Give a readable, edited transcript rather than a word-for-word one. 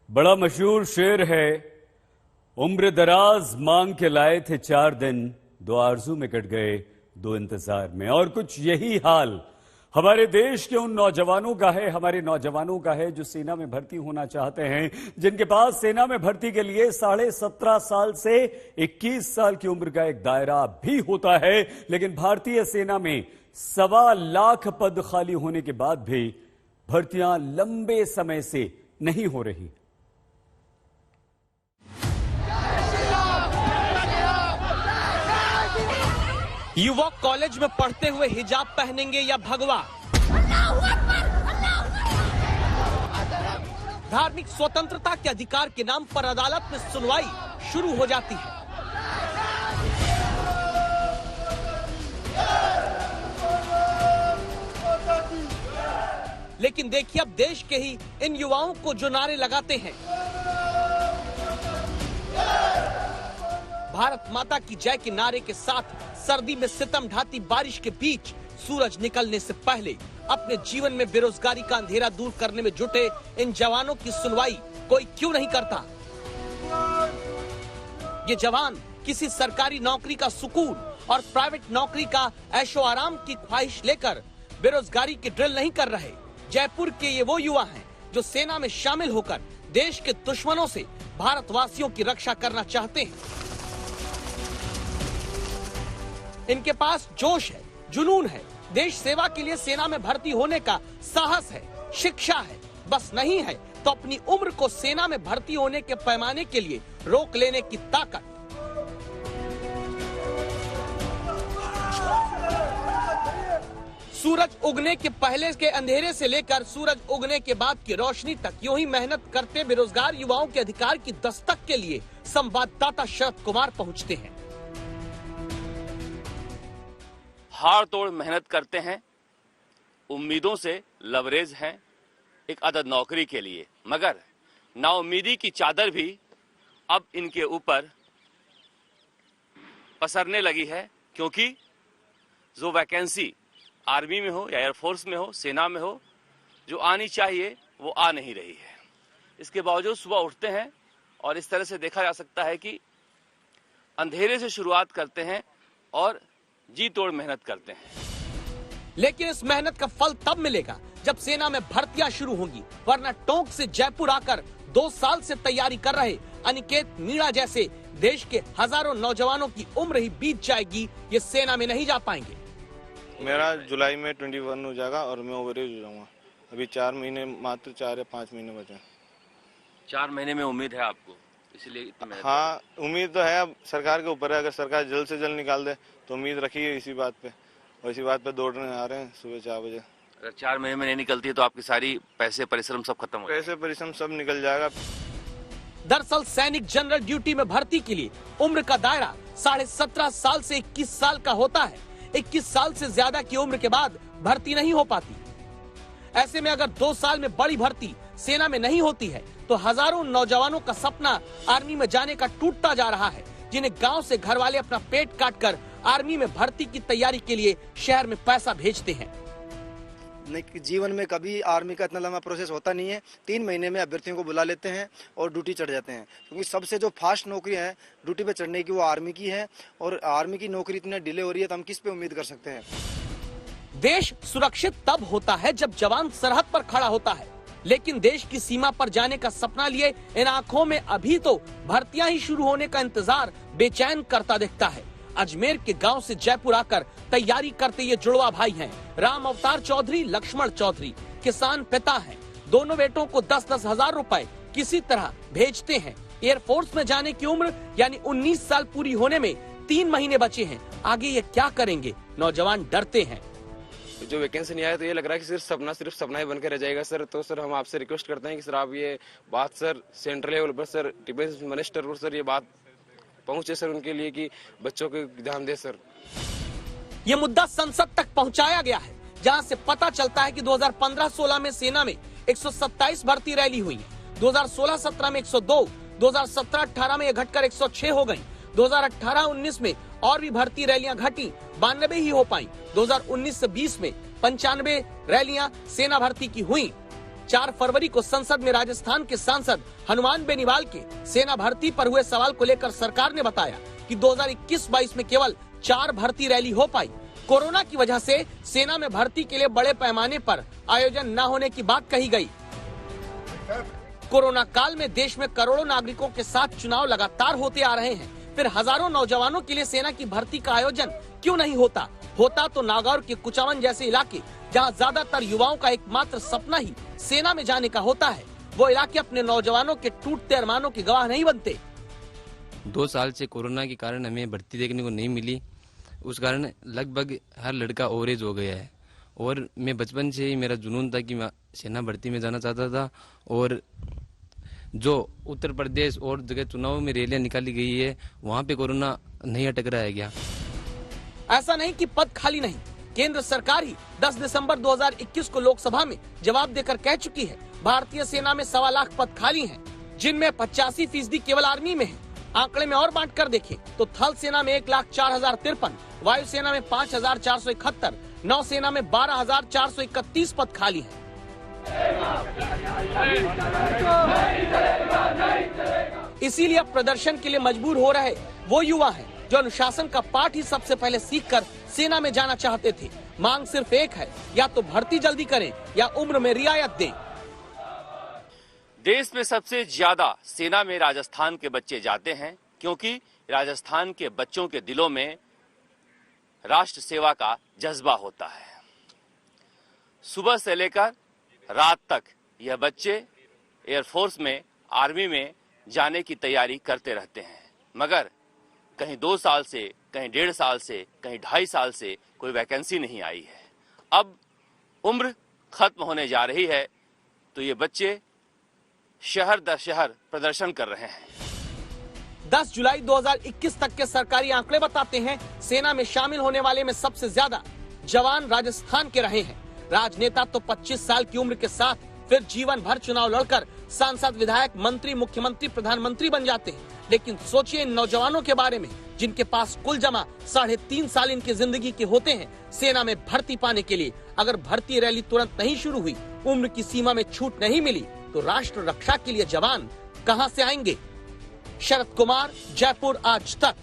बड़ा मशहूर शेर है, उम्र दराज मांग के लाए थे 4 दिन, 2 आरजू में कट गए 2 इंतजार में। और कुछ यही हाल हमारे देश के उन नौजवानों का है, हमारे नौजवानों का है जो सेना में भर्ती होना चाहते हैं, जिनके पास सेना में भर्ती के लिए 17.5 साल से 21 साल की उम्र का एक दायरा भी होता है। लेकिन भारतीय सेना में 1.25 लाख पद खाली होने के बाद भी भर्तियां लंबे समय से नहीं हो रही। युवक कॉलेज में पढ़ते हुए हिजाब पहनेंगे या भगवा? धार्मिक स्वतंत्रता के अधिकार के नाम पर अदालत में सुनवाई शुरू हो जाती है। लेकिन देखिए अब देश के ही इन युवाओं को जो नारे लगाते हैं, भारत माता की जय के नारे के साथ सर्दी में सितम ढाती बारिश के बीच सूरज निकलने से पहले अपने जीवन में बेरोजगारी का अंधेरा दूर करने में जुटे इन जवानों की सुनवाई कोई क्यों नहीं करता? ये जवान किसी सरकारी नौकरी का सुकून और प्राइवेट नौकरी का ऐशो आराम की ख्वाहिश लेकर बेरोजगारी की ड्रिल नहीं कर रहे। जयपुर के ये वो युवा हैं जो सेना में शामिल होकर देश के दुश्मनों से भारतवासियों की रक्षा करना चाहते हैं। इनके पास जोश है, जुनून है, देश सेवा के लिए सेना में भर्ती होने का साहस है, शिक्षा है, बस नहीं है तो अपनी उम्र को सेना में भर्ती होने के पैमाने के लिए रोक लेने की ताकत। सूरज उगने के पहले के अंधेरे से लेकर सूरज उगने के बाद की रोशनी तक यूं ही मेहनत करते बेरोजगार युवाओं के अधिकार की दस्तक के लिए संवाददाता शरद कुमार पहुंचते हैं। हाड़ तोड़ मेहनत करते हैं, उम्मीदों से लवरेज हैं एक अदद नौकरी के लिए, मगर नाउम्मीदी की चादर भी अब इनके ऊपर पसरने लगी है, क्योंकि जो वैकेंसी आर्मी में हो या एयरफोर्स में हो, सेना में हो, जो आनी चाहिए वो आ नहीं रही है। इसके बावजूद सुबह उठते हैं और इस तरह से देखा जा सकता है कि अंधेरे से शुरुआत करते हैं और जी तोड़ मेहनत करते हैं। लेकिन इस मेहनत का फल तब मिलेगा जब सेना में भर्तियां शुरू होंगी, वरना टोंक से जयपुर आकर 2 साल से तैयारी कर रहे अनिकेत मीणा जैसे देश के हजारों नौजवानों की उम्र ही बीत जाएगी, ये सेना में नहीं जा पाएंगे। मेरा जुलाई में 21 हो जाएगा और मैं ओवरेज हो जाऊंगा। अभी 4 महीने, मात्र 4 या 5 महीने बचे। 4 महीने में उम्मीद है आपको, इसलिए? हाँ, उम्मीद तो है, अब सरकार के ऊपर है। अगर सरकार जल्द से जल्द निकाल दे तो उम्मीद रखी है इसी बात पे, और इसी बात पे दौड़ने आ रहे हैं सुबह 4 बजे। अगर 4 महीने में नहीं निकलती है तो आपकी सारी पैसे परिश्रम सब खत्म हो जाएगा। पैसे परिश्रम सब निकल जाएगा। दरअसल सैनिक जनरल ड्यूटी में भर्ती के लिए उम्र का दायरा 17.5 साल से 21 साल का होता है। 21 साल से ज्यादा की उम्र के बाद भर्ती नहीं हो पाती। ऐसे में अगर 2 साल में बड़ी भर्ती सेना में नहीं होती है तो हजारों नौजवानों का सपना आर्मी में जाने का टूटता जा रहा है, जिन्हें गांव से घर वाले अपना पेट काटकर आर्मी में भर्ती की तैयारी के लिए शहर में पैसा भेजते हैं। जीवन में कभी आर्मी का इतना लंबा प्रोसेस होता नहीं है। 3 महीने में अभ्यर्थियों को बुला लेते हैं और ड्यूटी चढ़ जाते हैं, क्योंकि सबसे जो फास्ट नौकरी है ड्यूटी पे चढ़ने की वो आर्मी की है, और आर्मी की नौकरी इतनी डिले हो रही है तो हम किस पे उम्मीद कर सकते हैं? देश सुरक्षित तब होता है जब जवान सरहद पर खड़ा होता है, लेकिन देश की सीमा पर जाने का सपना लिए इन आंखों में अभी तो भर्तियां ही शुरू होने का इंतजार बेचैन करता दिखता है। अजमेर के गांव से जयपुर आकर तैयारी करते ये जुड़वा भाई हैं। राम अवतार चौधरी, लक्ष्मण चौधरी किसान पिता हैं। दोनों बेटों को 10-10 हजार रुपए किसी तरह भेजते हैं। एयरफोर्स में जाने की उम्र यानी 19 साल पूरी होने में 3 महीने बचे हैं। आगे ये क्या करेंगे? नौजवान डरते हैं। जो वैकेंसी नहीं आया तो ये लग रहा है कि सिर्फ सपना ही बनकर रह जाएगा सर। तो सर हम आपसे रिक्वेस्ट करते हैं कि सर आप ये बात सर सेंट्रल लेवल पर सर डिफेंस मिनिस्टर को सर ये बात पहुंचे सर उनके लिए कि बच्चों को ध्यान दे सर। ये मुद्दा संसद तक पहुंचाया गया है, जहां से पता चलता है कि 2015-16 में सेना में 127 भर्ती रैली हुई, 2016-17 में 102, 2017-18 में ये घटकर 106 हो गई, 2018-19 में और भी भर्ती रैलियां घटी, 92 ही हो पाई। 2019 से 20 में 95 रैलियां सेना भर्ती की हुई। 4 फरवरी को संसद में राजस्थान के सांसद हनुमान बेनीवाल के सेना भर्ती पर हुए सवाल को लेकर सरकार ने बताया कि 2021-22 में केवल 4 भर्ती रैली हो पाई। कोरोना की वजह से सेना में भर्ती के लिए बड़े पैमाने पर आयोजन न होने की बात कही गई। कोरोना काल में देश में करोड़ों नागरिकों के साथ चुनाव लगातार होते आ रहे हैं, फिर हजारों नौजवानों के लिए सेना की भर्ती का आयोजन क्यों नहीं होता? होता तो नागौर के कुचामन जैसे इलाके, जहां ज्यादातर युवाओं का एकमात्र सपना ही सेना में जाने का होता है, वो इलाके अपने नौजवानों के टूटते अरमानों के गवाह नहीं बनते। 2 साल से कोरोना के कारण हमें भर्ती देखने को नहीं मिली, उस कारण लगभग हर लड़का ओवरेज हो गया है। और मैं बचपन से ही मेरा जुनून था कि मैं सेना भर्ती में जाना चाहता था। और जो उत्तर प्रदेश और जगह चुनाव में रैलियां निकाली गई है, वहाँ पे कोरोना नहीं अटक रहा है क्या? ऐसा नहीं कि पद खाली नहीं, केंद्र सरकार ही 10 दिसंबर 2021 को लोकसभा में जवाब देकर कह चुकी है भारतीय सेना में 1.25 लाख पद खाली हैं, जिनमें 85% केवल आर्मी में है। आंकड़े में और बांट कर देखें तो थल सेना में 1,04,053, वायुसेना में 5,471, नौसेना में 12,431 पद खाली हैं। इसीलिए अब प्रदर्शन के लिए मजबूर हो रहे वो युवा हैं जो अनुशासन का पाठ ही सबसे पहले सीखकर सेना में जाना चाहते थे। मांग सिर्फ एक है, या तो भर्ती जल्दी करें या उम्र में रियायत दें। देश में सबसे ज्यादा सेना में राजस्थान के बच्चे जाते हैं, क्योंकि राजस्थान के बच्चों के दिलों में राष्ट्र सेवा का जज्बा होता है। सुबह से लेकर रात तक यह बच्चे एयरफोर्स में, आर्मी में जाने की तैयारी करते रहते हैं, मगर कहीं 2 साल से, कहीं 1.5 साल से, कहीं 2.5 साल से कोई वैकेंसी नहीं आई है। अब उम्र खत्म होने जा रही है तो ये बच्चे शहर दर शहर प्रदर्शन कर रहे हैं। 10 जुलाई 2021 तक के सरकारी आंकड़े बताते हैं सेना में शामिल होने वाले में सबसे ज्यादा जवान राजस्थान के रहे हैं। राजनेता तो 25 साल की उम्र के साथ फिर जीवन भर चुनाव लड़कर सांसद, विधायक, मंत्री, मुख्यमंत्री, प्रधानमंत्री बन जाते हैं। लेकिन सोचिए इन नौजवानों के बारे में जिनके पास कुल जमा 3.5 साल इनकी जिंदगी के होते हैं सेना में भर्ती पाने के लिए। अगर भर्ती रैली तुरंत नहीं शुरू हुई, उम्र की सीमा में छूट नहीं मिली, तो राष्ट्र रक्षा के लिए जवान कहां से आएंगे? शरद कुमार, जयपुर, आज तक।